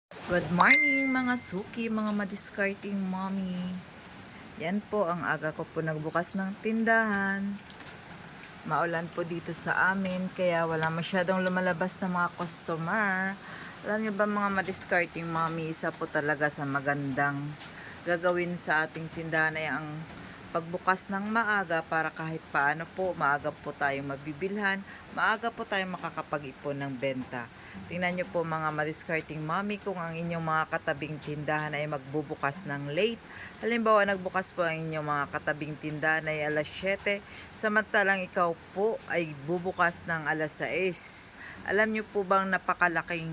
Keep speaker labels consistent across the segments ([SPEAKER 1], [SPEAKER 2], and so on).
[SPEAKER 1] Good morning mga suki, mga madiscarding mommy. Yan po ang aga ko po nagbukas ng tindahan. Maulan po dito sa amin kaya wala masyadong lumalabas na mga customer. Alam niyo ba mga madiscarding mommy, isa po talaga sa magandang gagawin sa ating tindahan ay ang pagbukas ng maaga para kahit paano po maaga po tayong mabibilhan, maaga po tayong makakapag-ipon ng benta. Tingnan nyo po mga madiscarding mommy kung ang inyong mga katabing tindahan ay magbubukas ng late. Halimbawa nagbukas po ang inyong mga katabing tindahan ay alas 7, samantalang ikaw po ay bubukas ng alas 6. Alam nyo po bang napakalaking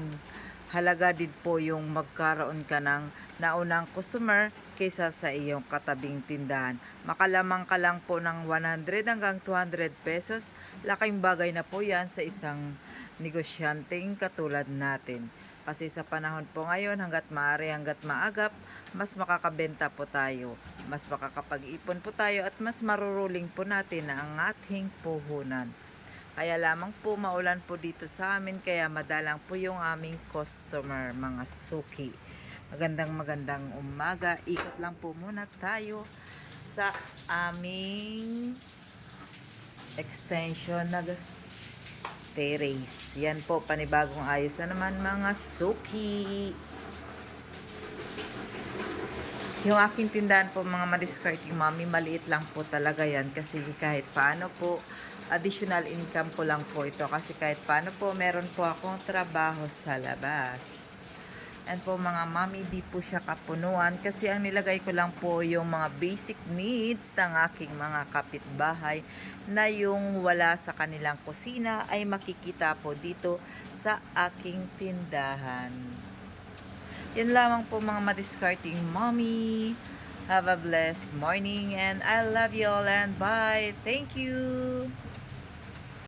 [SPEAKER 1] halaga din po yung magkaroon ka ng naunang customer kaysa sa iyong katabing tindahan. Makalamang ka lang po ng 100 hanggang 200 pesos. Laking bagay na po yan sa isang negosyanteng katulad natin. Kasi sa panahon po ngayon, hanggat maaari, hanggat maagap, mas makakabenta po tayo, mas makakapag-ipon po tayo, at mas maruruling po natin na ang ating puhunan. Kaya lamang po maulan po dito sa amin, kaya madalang po yung aming customer, mga suki. Magandang umaga. Ikot lang po muna tayo sa aming extension na terrace. Yan po, panibagong ayos na naman mga suki. Yung aking tindahan po mga madiscarding mommy, maliit lang po talaga yan kasi kahit paano po, additional income ko lang po ito kasi kahit paano po, meron po akong trabaho sa labas. And po mga mami, di po siya kapunuan kasi ang nilagay ko lang po yung mga basic needs ng aking mga kapitbahay na yung wala sa kanilang kusina ay makikita po dito sa aking tindahan. Yan lamang po mga madiscarding mommy. Have a blessed morning and I love you all and bye. Thank you.